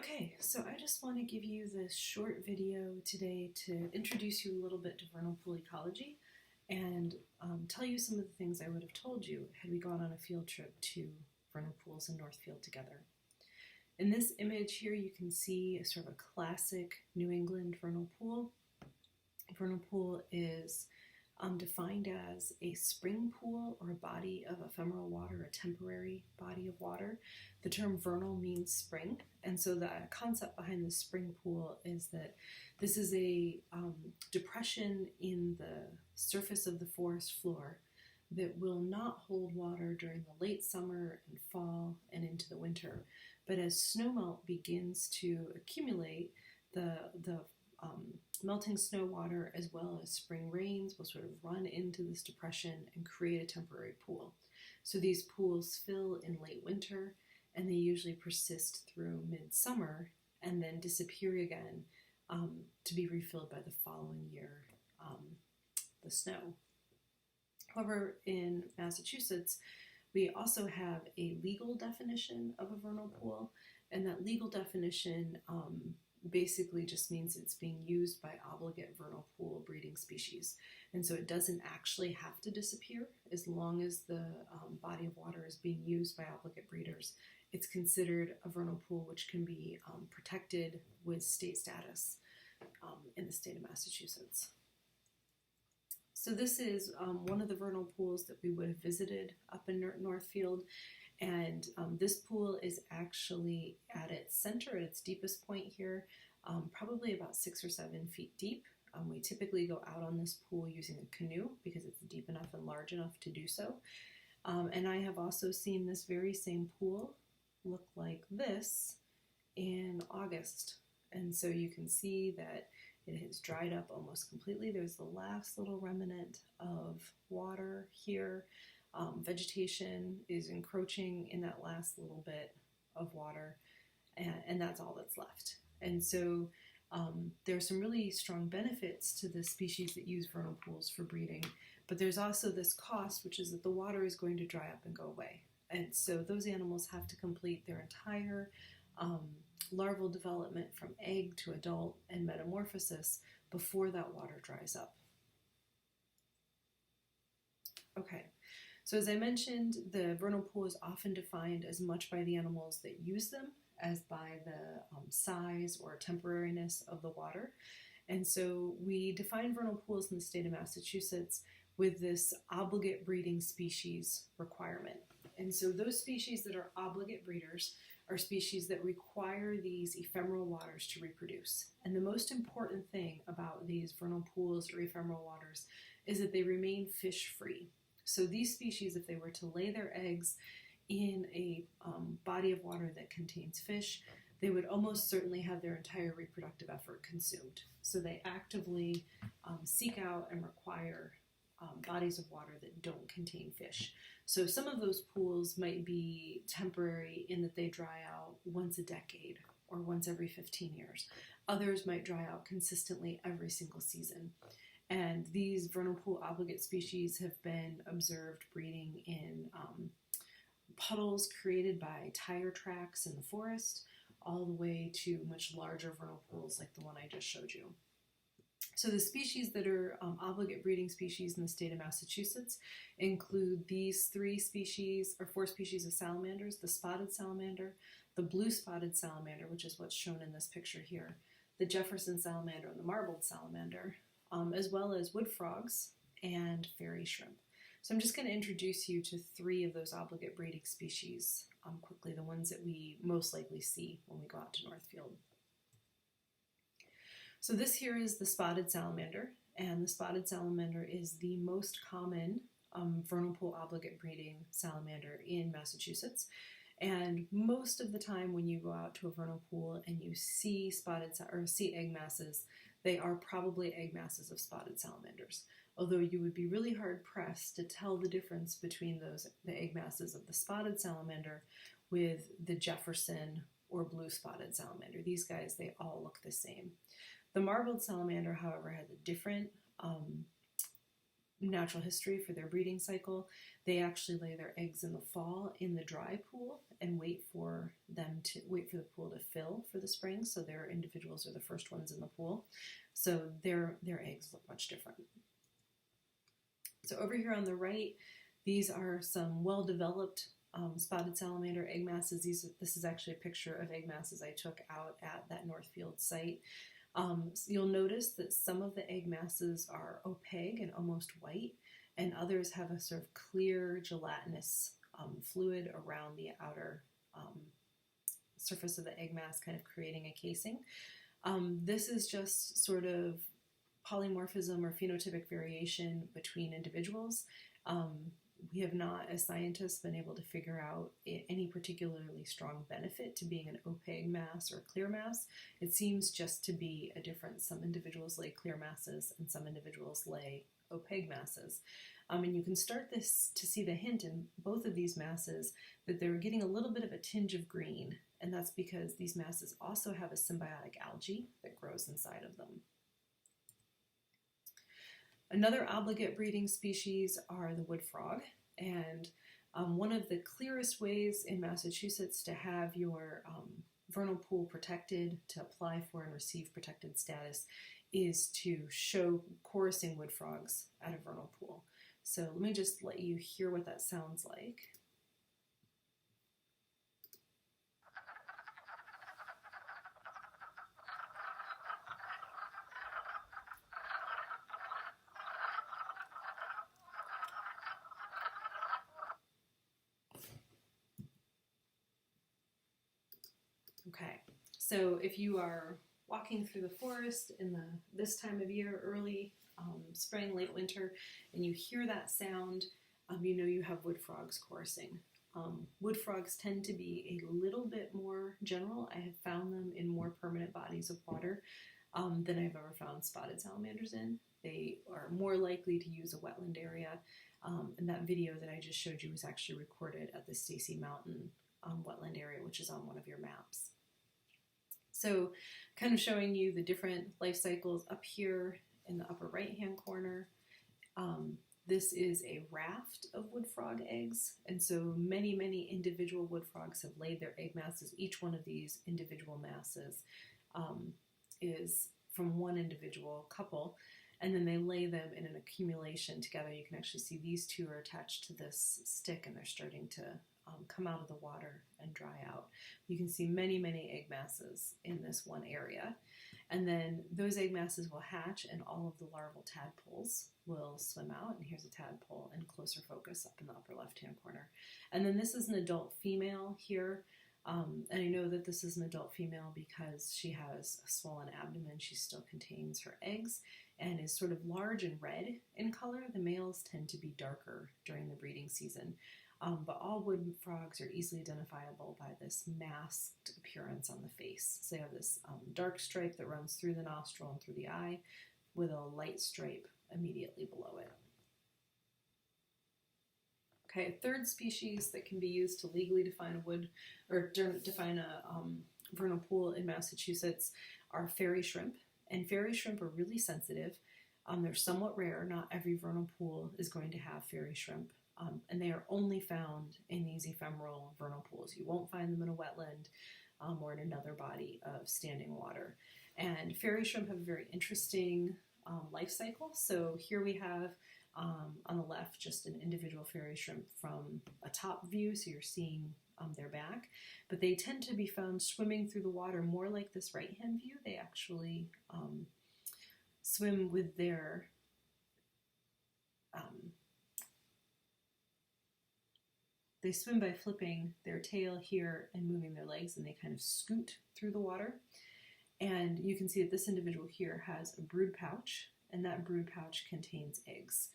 Okay, so I just want to give you this short video today to introduce you a little bit to vernal pool ecology and tell you some of the things I would have told you had we gone on a field trip to vernal pools in Northfield together. In this image here you can see a sort of a classic New England vernal pool. A vernal pool is defined as a spring pool or a body of ephemeral water, a temporary body of water. The term vernal means spring, and so the concept behind the spring pool is that this is a depression in the surface of the forest floor that will not hold water during the late summer and fall and into the winter. But as snowmelt begins to accumulate, the melting snow water as well as spring rains will sort of run into this depression and create a temporary pool. So these pools fill in late winter and they usually persist through midsummer and then disappear again to be refilled by the following year, the snow. However, in Massachusetts, we also have a legal definition of a vernal pool, and that legal definition basically just means it's being used by obligate vernal pool breeding species. And so it doesn't actually have to disappear as long as the body of water is being used by obligate breeders. It's considered a vernal pool which can be protected with state status in the state of Massachusetts. So this is one of the vernal pools that we would have visited up in Northfield. And this pool is actually at its center, at its deepest point here, probably about 6 or 7 feet deep. We typically go out on this pool using a canoe because it's deep enough and large enough to do so. And I have also seen this very same pool look like this in August. And so you can see that it has dried up almost completely. There's the last little remnant of water here. Vegetation is encroaching in that last little bit of water, and that's all that's left. And so there are some really strong benefits to the species that use vernal pools for breeding, but there's also this cost, which is that the water is going to dry up and go away. And so those animals have to complete their entire larval development from egg to adult and metamorphosis before that water dries up. Okay. So as I mentioned, the vernal pool is often defined as much by the animals that use them as by the size or temporariness of the water. And so we define vernal pools in the state of Massachusetts with this obligate breeding species requirement. And so those species that are obligate breeders are species that require these ephemeral waters to reproduce. And the most important thing about these vernal pools or ephemeral waters is that they remain fish-free. So these species, if they were to lay their eggs in a body of water that contains fish, they would almost certainly have their entire reproductive effort consumed. So they actively seek out and require bodies of water that don't contain fish. So some of those pools might be temporary in that they dry out once a decade or once every 15 years. Others might dry out consistently every single season. And these vernal pool obligate species have been observed breeding in puddles created by tire tracks in the forest, all the way to much larger vernal pools like the one I just showed you. So the species that are obligate breeding species in the state of Massachusetts include these 4 species of salamanders: the spotted salamander, the blue spotted salamander, which is what's shown in this picture here, the Jefferson salamander and the marbled salamander, as well as wood frogs and fairy shrimp. So I'm just going to introduce you to 3 of those obligate breeding species quickly, the ones that we most likely see when we go out to Northfield. So this here is the spotted salamander, and the spotted salamander is the most common vernal pool obligate breeding salamander in Massachusetts. And most of the time when you go out to a vernal pool and you see egg masses, they are probably egg masses of spotted salamanders, although you would be really hard-pressed to tell the difference between the egg masses of the spotted salamander with the Jefferson or blue spotted salamander. These guys, they all look the same. The marbled salamander, however, has a different natural history for their breeding cycle, they actually lay their eggs in the fall in the dry pool and wait for the pool to fill for the spring. So their individuals are the first ones in the pool. So their eggs look much different. So over here on the right, these are some well-developed spotted salamander egg masses. This is actually a picture of egg masses I took out at that Northfield site. You'll notice that some of the egg masses are opaque and almost white, and others have a sort of clear gelatinous fluid around the outer surface of the egg mass, kind of creating a casing. This is just sort of polymorphism or phenotypic variation between individuals. We have not, as scientists, been able to figure out any particularly strong benefit to being an opaque mass or clear mass. It seems just to be a difference. Some individuals lay clear masses and some individuals lay opaque masses. And you can start to see the hint in both of these masses that they're getting a little bit of a tinge of green, and that's because these masses also have a symbiotic algae that grows inside of them. Another obligate breeding species are the wood frog, and one of the clearest ways in Massachusetts to have your vernal pool protected, to apply for and receive protected status, is to show chorusing wood frogs at a vernal pool. So let me just let you hear what that sounds like. Okay, so if you are walking through the forest in this time of year, early spring, late winter, and you hear that sound, you know you have wood frogs chorusing. Wood frogs tend to be a little bit more general. I have found them in more permanent bodies of water than I've ever found spotted salamanders in. They are more likely to use a wetland area, and that video that I just showed you was actually recorded at the Stacy Mountain wetland area, which is on one of your maps. So kind of showing you the different life cycles up here in the upper right-hand corner. This is a raft of wood frog eggs, and so many individual wood frogs have laid their egg masses. Each one of these individual masses is from one individual couple, and then they lay them in an accumulation together. You can actually see these two are attached to this stick, and they're starting to come out of the water and dry out. You can see many egg masses in this one area. And then those egg masses will hatch and all of the larval tadpoles will swim out. And here's a tadpole in closer focus up in the upper left-hand corner. And then this is an adult female here. And I know that this is an adult female because she has a swollen abdomen. She still contains her eggs and is sort of large and red in color. The males tend to be darker during the breeding season. But all wood frogs are easily identifiable by this masked appearance on the face. So they have this dark stripe that runs through the nostril and through the eye with a light stripe immediately below it. Okay, a third species that can be used to legally define define a vernal pool in Massachusetts are fairy shrimp. And fairy shrimp are really sensitive. They're somewhat rare. Not every vernal pool is going to have fairy shrimp. And they are only found in these ephemeral vernal pools. You won't find them in a wetland or in another body of standing water. And fairy shrimp have a very interesting life cycle. So here we have on the left just an individual fairy shrimp from a top view, so you're seeing their back. But they tend to be found swimming through the water more like this right-hand view. They actually swim with their they swim by flipping their tail here and moving their legs, and they kind of scoot through the water. And you can see that this individual here has a brood pouch, and that brood pouch contains eggs.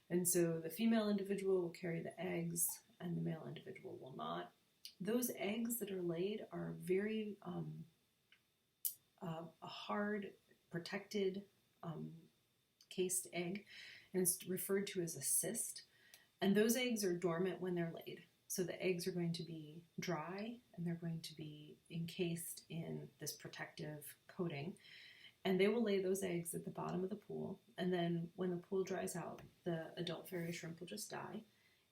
And so the female individual will carry the eggs, and the male individual will not. Those eggs that are laid are very a hard, protected, cased egg, and it's referred to as a cyst. And those eggs are dormant when they're laid. So the eggs are going to be dry and they're going to be encased in this protective coating. And And they will lay those eggs at the bottom of the pool, and then when the pool dries out, the adult fairy shrimp will just die.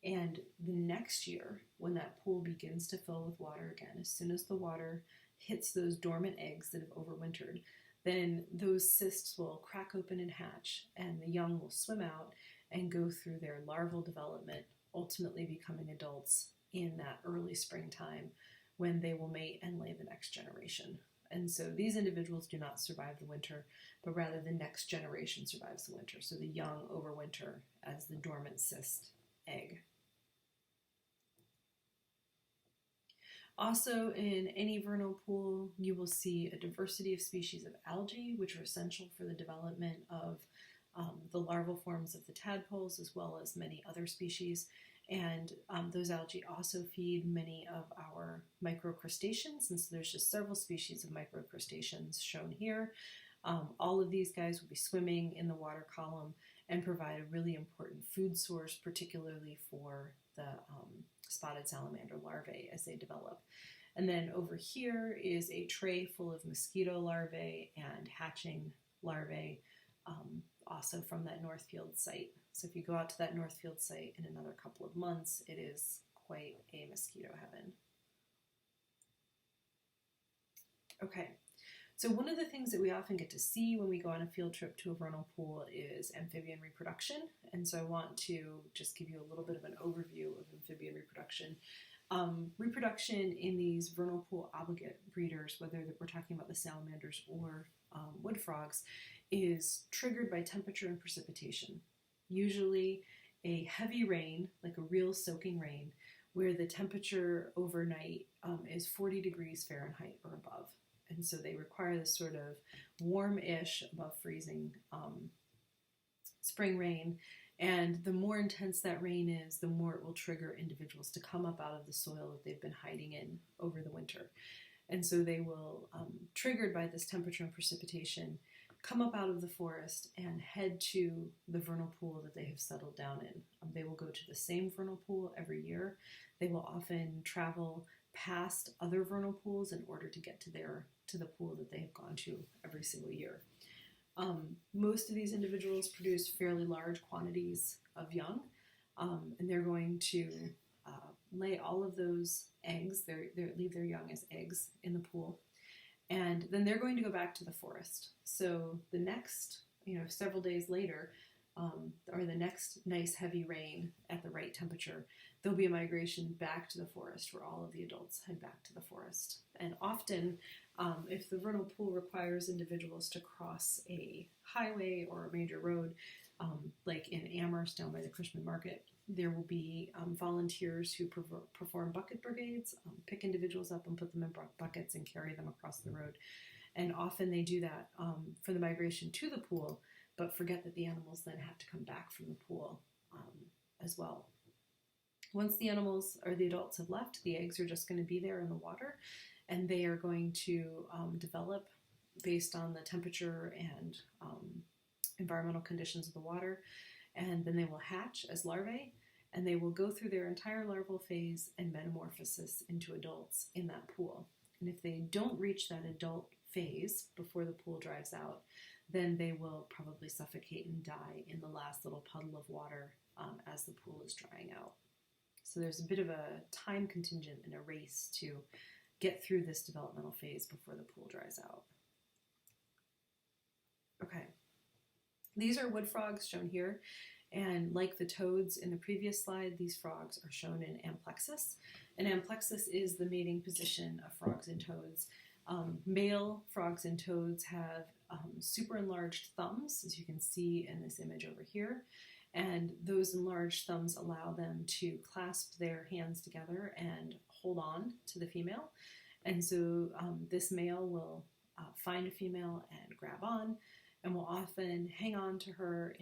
And the next year, when that pool begins to fill with water again, as soon as the water hits those dormant eggs that have overwintered, then those cysts will crack open and hatch, and the young will swim out and go through their larval development, ultimately becoming adults in that early springtime when they will mate and lay the next generation. And so these individuals do not survive the winter, but rather the next generation survives the winter. So the young overwinter as the dormant cyst egg. Also, in any vernal pool, you will see a diversity of species of algae, which are essential for the development of the larval forms of the tadpoles, as well as many other species. And those algae also feed many of our microcrustaceans, and so there's just several species of microcrustaceans shown here. All of these guys will be swimming in the water column and provide a really important food source, particularly for the spotted salamander larvae as they develop. And then over here is a tray full of mosquito larvae and hatching larvae, also from that Northfield site. So if you go out to that Northfield site in another couple of months, it is quite a mosquito heaven. Okay, so one of the things that we often get to see when we go on a field trip to a vernal pool is amphibian reproduction. And so I want to just give you a little bit of an overview of amphibian reproduction. Reproduction in these vernal pool obligate breeders, whether we're talking about the salamanders or wood frogs, is triggered by temperature and precipitation. Usually a heavy rain, like a real soaking rain, where the temperature overnight is 40 degrees Fahrenheit or above. And so they require this sort of warm-ish, above freezing spring rain. And the more intense that rain is, the more it will trigger individuals to come up out of the soil that they've been hiding in over the winter. And so they will, triggered by this temperature and precipitation, come up out of the forest and head to the vernal pool that they have settled down in. They will go to the same vernal pool every year. They will often travel past other vernal pools in order to get to the pool that they have gone to every single year. Most of these individuals produce fairly large quantities of young, and they're going to lay all of those eggs, leave their young as eggs in the pool, and then they're going to go back to the forest. So the next, several days later, or the next nice heavy rain at the right temperature, there'll be a migration back to the forest where all of the adults head back to the forest. And often, if the vernal pool requires individuals to cross a highway or a major road, like in Amherst down by the Cushman Market, there will be volunteers who perform bucket brigades, pick individuals up and put them in buckets and carry them across the road. And often they do that for the migration to the pool, but forget that the animals then have to come back from the pool as well. Once the animals or the adults have left, the eggs are just going to be there in the water, and they are going to develop based on the temperature and environmental conditions of the water, and then they will hatch as larvae, and they will go through their entire larval phase and metamorphosis into adults in that pool. And if they don't reach that adult phase before the pool dries out, then they will probably suffocate and die in the last little puddle of water as the pool is drying out. So there's a bit of a time contingent and a race to get through this developmental phase before the pool dries out. Okay, these are wood frogs shown here, and like the toads in the previous slide, these frogs are shown in amplexus. And amplexus is the mating position of frogs and toads. Male frogs and toads have super enlarged thumbs, as you can see in this image over here. And those enlarged thumbs allow them to clasp their hands together and hold on to the female. And so this male will find a female and grab on, and will often hang on to her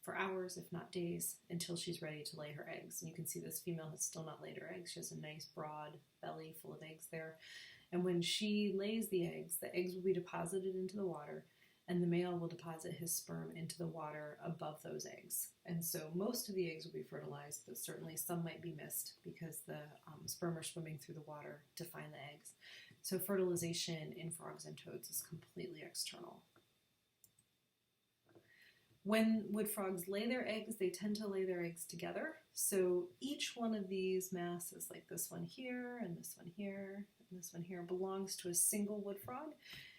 for hours, if not days, until she's ready to lay her eggs. And you can see this female has still not laid her eggs. She has a nice broad belly full of eggs there. And when she lays the eggs will be deposited into the water, and the male will deposit his sperm into the water above those eggs. And so most of the eggs will be fertilized, but certainly some might be missed because the sperm are swimming through the water to find the eggs. So fertilization in frogs and toads is completely external. When wood frogs lay their eggs, they tend to lay their eggs together. So each one of these masses, like this one here, and this one here, and this one here, belongs to a single wood frog.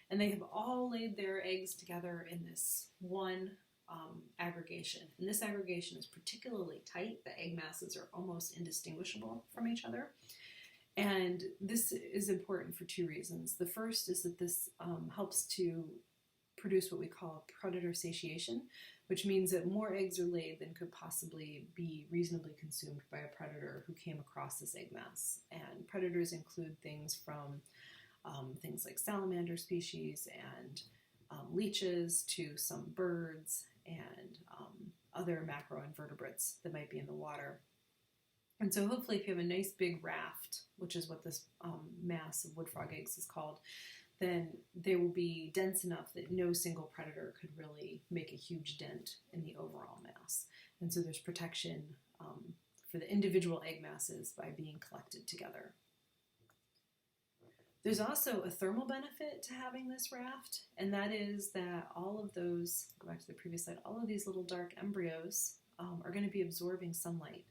And they have all laid their eggs together in this one aggregation. And this aggregation is particularly tight. The egg masses are almost indistinguishable from each other. And this is important for two reasons. The first is that this helps to produce what we call predator satiation, which means that more eggs are laid than could possibly be reasonably consumed by a predator who came across this egg mass. And predators include things from things like salamander species and leeches to some birds and other macroinvertebrates that might be in the water. And so hopefully if you have a nice big raft, which is what this mass of wood frog eggs is called, then they will be dense enough that no single predator could really make a huge dent in the overall mass. And so there's protection for the individual egg masses by being collected together. There's also a thermal benefit to having this raft, and that is that all of those, go back to the previous slide, all of these little dark embryos are going to be absorbing sunlight.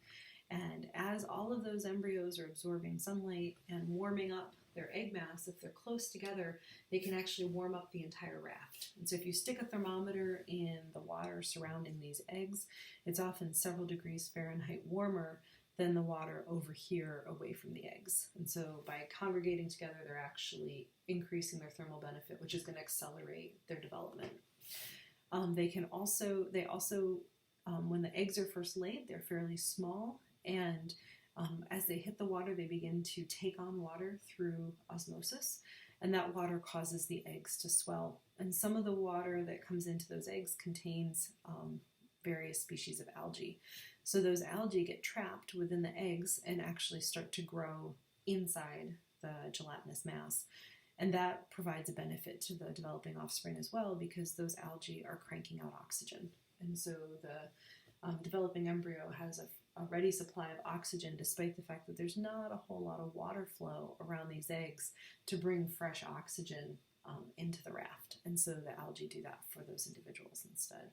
And as all of those embryos are absorbing sunlight and warming up their egg mass, if they're close together, they can actually warm up the entire raft. And so if you stick a thermometer in the water surrounding these eggs, it's often several degrees Fahrenheit warmer than the water over here away from the eggs. And so by congregating together, they're actually increasing their thermal benefit, which is going to accelerate their development. They also, when the eggs are first laid, they're fairly small, and as they hit the water, they begin to take on water through osmosis, and that water causes the eggs to swell. And some of the water that comes into those eggs contains various species of algae. So those algae get trapped within the eggs and actually start to grow inside the gelatinous mass. And that provides a benefit to the developing offspring as well, because those algae are cranking out oxygen. And so the developing embryo has a ready supply of oxygen, despite the fact that there's not a whole lot of water flow around these eggs to bring fresh oxygen into the raft. And so the algae do that for those individuals instead.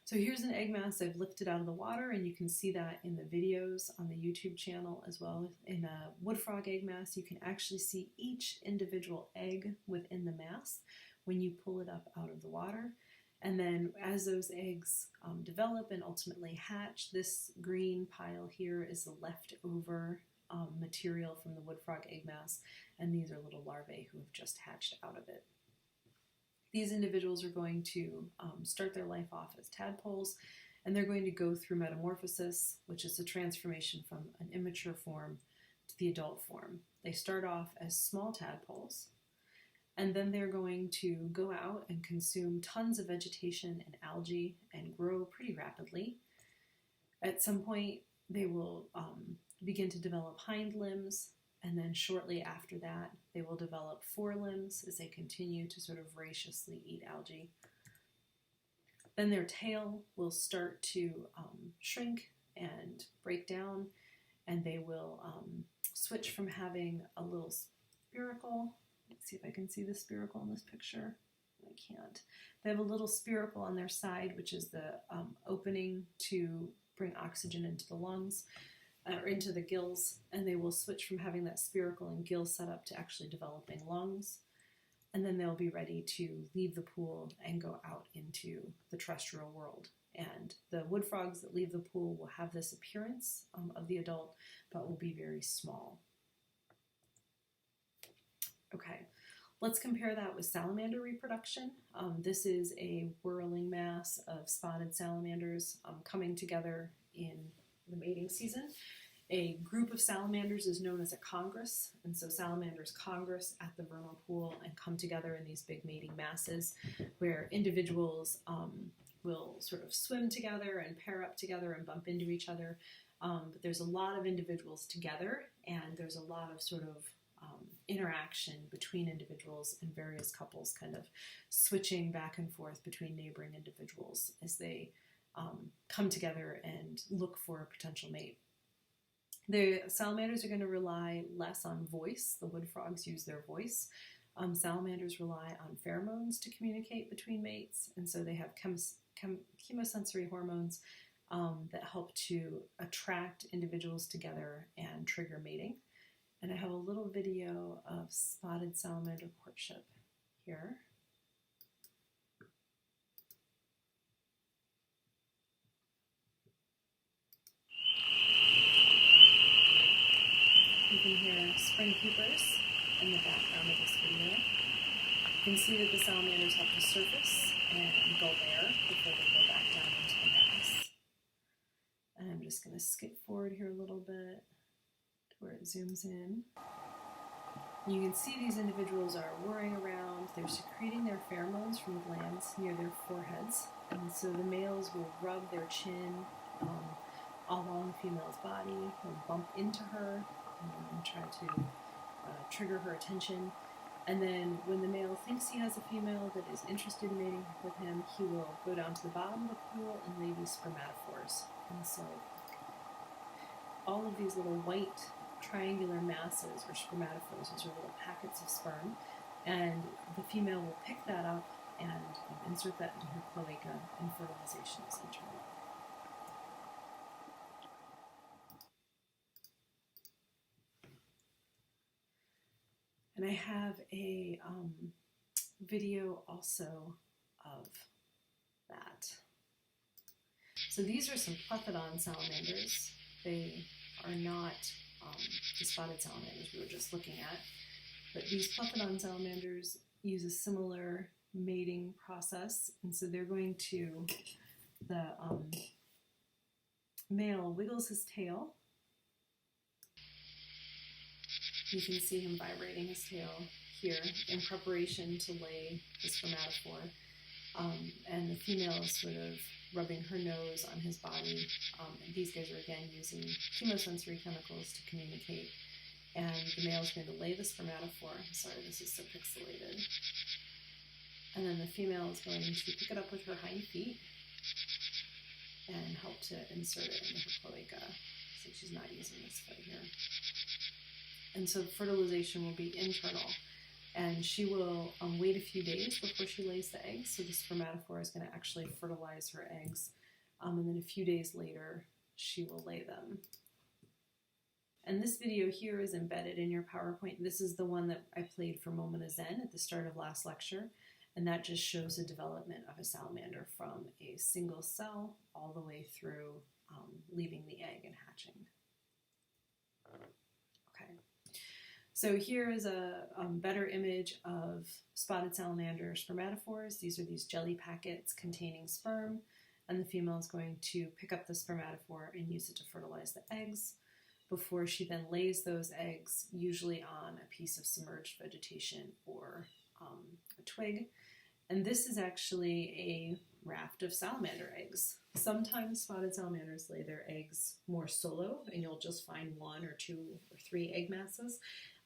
So here's an egg mass I've lifted out of the water, and you can see that in the videos on the YouTube channel as well. In a wood frog egg mass, you can actually see each individual egg within the mass when you pull it up out of the water. And then as those eggs develop and ultimately hatch, this green pile here is the leftover material from the wood frog egg mass, and these are little larvae who have just hatched out of it. These individuals are going to start their life off as tadpoles, and they're going to go through metamorphosis, which is the transformation from an immature form to the adult form. They start off as small tadpoles, and then they're going to go out and consume tons of vegetation and algae and grow pretty rapidly. At some point, they will begin to develop hind limbs, and then shortly after that, they will develop forelimbs as they continue to sort of voraciously eat algae. Then their tail will start to shrink and break down, and they will switch from having a little spiracle. Let's see if I can see the spiracle in this picture. I can't. They have a little spiracle on their side, which is the opening to bring oxygen into the lungs, or into the gills, and they will switch from having that spiracle and gill set up to actually developing lungs. And then they'll be ready to leave the pool and go out into the terrestrial world. And the wood frogs that leave the pool will have this appearance of the adult, but will be very small. Okay, let's compare that with salamander reproduction. This is a whirling mass of spotted salamanders coming together in the mating season. A group of salamanders is known as a congress, and so salamanders congress at the vernal pool and come together in these big mating masses where individuals will sort of swim together and pair up together and bump into each other. But there's a lot of individuals together, and there's a lot of sort of interaction between individuals and various couples kind of switching back and forth between neighboring individuals as they come together and look for a potential mate. The salamanders are going to rely less on voice. The wood frogs use their voice Salamanders rely on pheromones to communicate between mates, and so they have chemosensory hormones that help to attract individuals together and trigger mating. And I have a little video of spotted salamander courtship here. You can hear spring peepers in the background of this video. You can see that the salamanders have to surface and gulp air before they go back down into the mass. And I'm just going to skip forward here a little bit to where it zooms in. You can see these individuals are whirring around. They're secreting their pheromones from glands near their foreheads. And so the males will rub their chin along the female's body. They'll bump into her and try to trigger her attention. And then when the male thinks he has a female that is interested in mating with him, he will go down to the bottom of the pool and lay these spermatophores. And so all of these little white triangular masses or spermatophores, those are little packets of sperm, and the female will pick that up and insert that into her cloaca, and fertilization is internal. And I have a video also of that. So these are some plethodon salamanders. They are not the spotted salamanders we were just looking at, but these plethodon salamanders use a similar mating process, and so they're going to, the male wiggles his tail. You can see him vibrating his tail here in preparation to lay the spermatophore, and the female is sort of rubbing her nose on his body. And these guys are again using chemosensory chemicals to communicate. And the male is going to lay the spermatophore. I'm sorry, this is so pixelated. And then the female is going to pick it up with her hind feet and help to insert it into her cloaca. So she's not using this foot here. And so fertilization will be internal. And she will wait a few days before she lays the eggs, so the spermatophore is going to actually fertilize her eggs, and then a few days later she will lay them. And this video here is embedded in your PowerPoint. This is the one that I played for Moment of Zen at the start of last lecture, and that just shows the development of a salamander from a single cell all the way through leaving the egg and hatching. Okay. So here is a better image of spotted salamander spermatophores. These are these jelly packets containing sperm, and the female is going to pick up the spermatophore and use it to fertilize the eggs before she then lays those eggs, usually on a piece of submerged vegetation or a twig. And this is actually a raft of salamander eggs. Sometimes spotted salamanders lay their eggs more solo, and you'll just find 1 or 2 or 3 egg masses.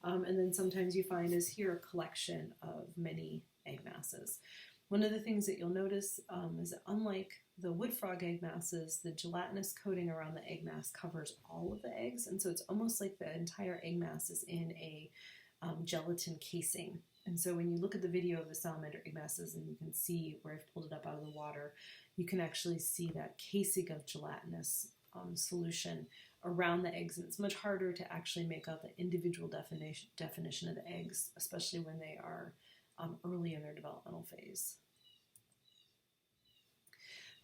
And then sometimes you find is here a collection of many egg masses. One of the things that you'll notice is that unlike the wood frog egg masses, the gelatinous coating around the egg mass covers all of the eggs, and so it's almost like the entire egg mass is in a gelatin casing. And so when you look at the video of the salamander egg masses, and you can see where I've pulled it up out of the water, you can actually see that casing of gelatinous solution around the eggs, and it's much harder to actually make out the individual definition of the eggs, especially when they are early in their developmental phase.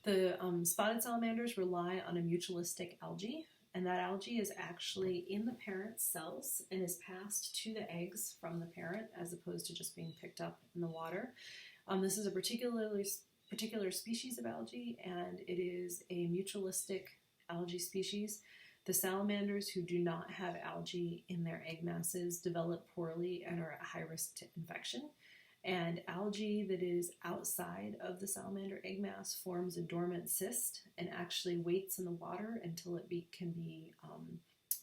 The spotted salamanders rely on a mutualistic algae, and that algae is actually in the parent's cells and is passed to the eggs from the parent as opposed to just being picked up in the water. This is a particular species of algae, and it is a mutualistic algae species. The salamanders who do not have algae in their egg masses develop poorly and are at high risk to infection. And algae that is outside of the salamander egg mass forms a dormant cyst and actually waits in the water until it can be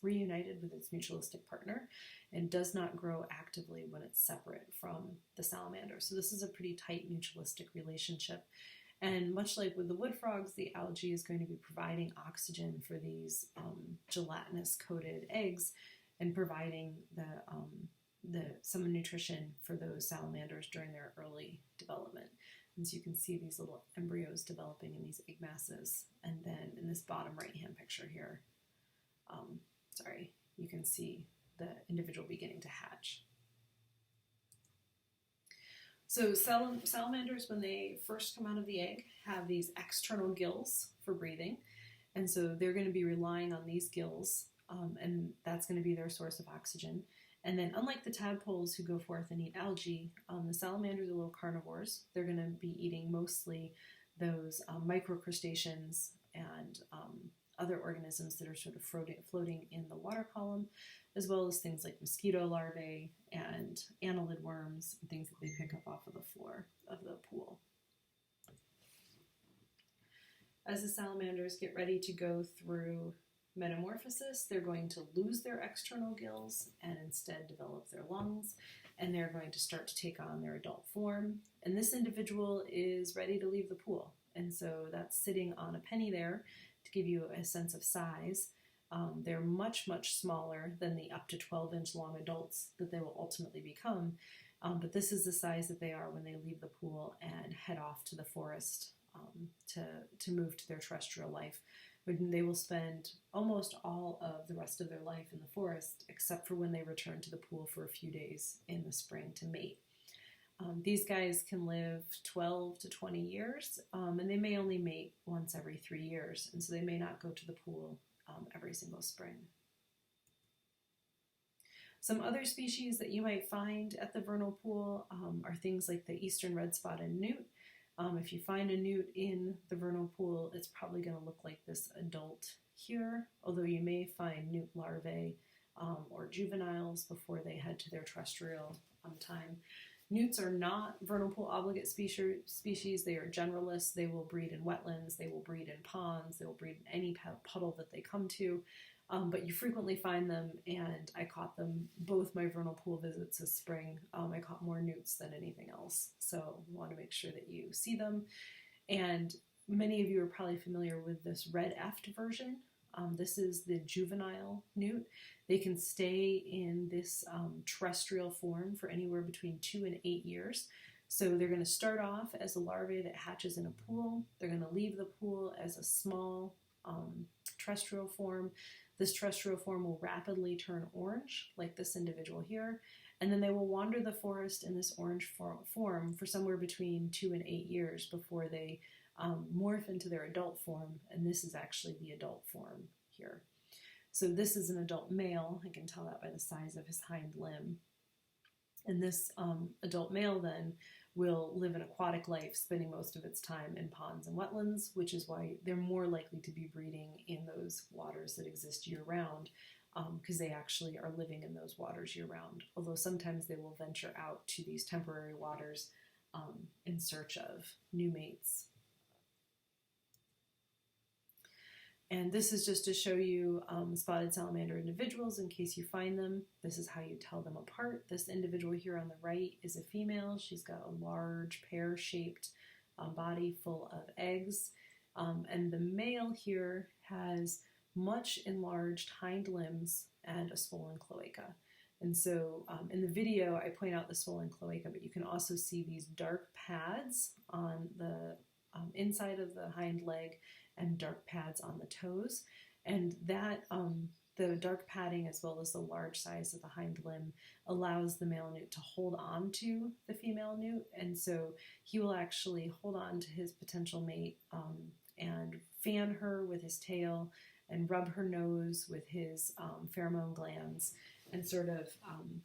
reunited with its mutualistic partner, and does not grow actively when it's separate from the salamander. So this is a pretty tight mutualistic relationship. And much like with the wood frogs, the algae is going to be providing oxygen for these gelatinous coated eggs and providing some nutrition for those salamanders during their early development. And so you can see these little embryos developing in these egg masses. And then in this bottom right-hand picture here, you can see the individual beginning to hatch. So salamanders, when they first come out of the egg, have these external gills for breathing. And so they're going to be relying on these gills, and that's going to be their source of oxygen. And then unlike the tadpoles who go forth and eat algae, the salamanders are little carnivores. They're going to be eating mostly those microcrustaceans and other organisms that are sort of floating in the water column, as well as things like mosquito larvae and annelid worms and things that they pick up off of the floor of the pool. As the salamanders get ready to go through metamorphosis, they're going to lose their external gills and instead develop their lungs, and they're going to start to take on their adult form. And this individual is ready to leave the pool. And so that's sitting on a penny there to give you a sense of size. They're much, much smaller than the up to 12-inch long adults that they will ultimately become. But this is the size that they are when they leave the pool and head off to the forest to move to their terrestrial life. They will spend almost all of the rest of their life in the forest, except for when they return to the pool for a few days in the spring to mate. These guys can live 12 to 20 years, and they may only mate once every 3 years, and so they may not go to the pool every single spring. Some other species that you might find at the vernal pool are things like the eastern red-spotted newt. If you find a newt in the vernal pool, it's probably going to look like this adult here, although you may find newt larvae or juveniles before they head to their terrestrial time. Newts are not vernal pool obligate species. They are generalists. They will breed in wetlands. They will breed in ponds. They will breed in any puddle that they come to. But you frequently find them, and I caught them both my vernal pool visits this spring. I caught more newts than anything else. So you want to make sure that you see them. And many of you are probably familiar with this red F version. This is the juvenile newt. They can stay in this terrestrial form for anywhere between 2 and 8 years. So they're going to start off as a larvae that hatches in a pool. They're going to leave the pool as a small terrestrial form. This terrestrial form will rapidly turn orange, like this individual here, and then they will wander the forest in this orange form for somewhere between 2 and 8 years before they morph into their adult form, and this is actually the adult form here. So this is an adult male. I can tell that by the size of his hind limb. And this adult male then will live an aquatic life, spending most of its time in ponds and wetlands, which is why they're more likely to be breeding in those waters that exist year-round, because they actually are living in those waters year-round, although sometimes they will venture out to these temporary waters in search of new mates. And this is just to show you spotted salamander individuals in case you find them. This is how you tell them apart. This individual here on the right is a female. She's got a large pear-shaped body full of eggs. And the male here has much enlarged hind limbs and a swollen cloaca. And so in the video, I point out the swollen cloaca, but you can also see these dark pads on the inside of the hind leg and dark pads on the toes. And that the dark padding as well as the large size of the hind limb allows the male newt to hold on to the female newt. And so he will actually hold on to his potential mate and fan her with his tail and rub her nose with his pheromone glands and sort of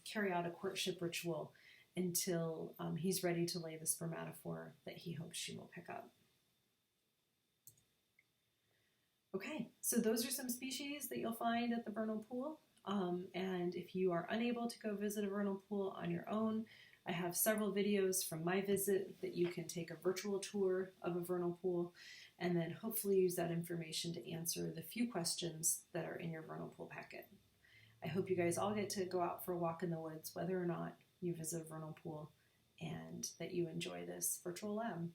carry out a courtship ritual until he's ready to lay the spermatophore that he hopes she will pick up. Okay, so those are some species that you'll find at the vernal pool. And if you are unable to go visit a vernal pool on your own, I have several videos from my visit that you can take a virtual tour of a vernal pool and then hopefully use that information to answer the few questions that are in your vernal pool packet. I hope you guys all get to go out for a walk in the woods, whether or not you visit a vernal pool, and that you enjoy this virtual lab.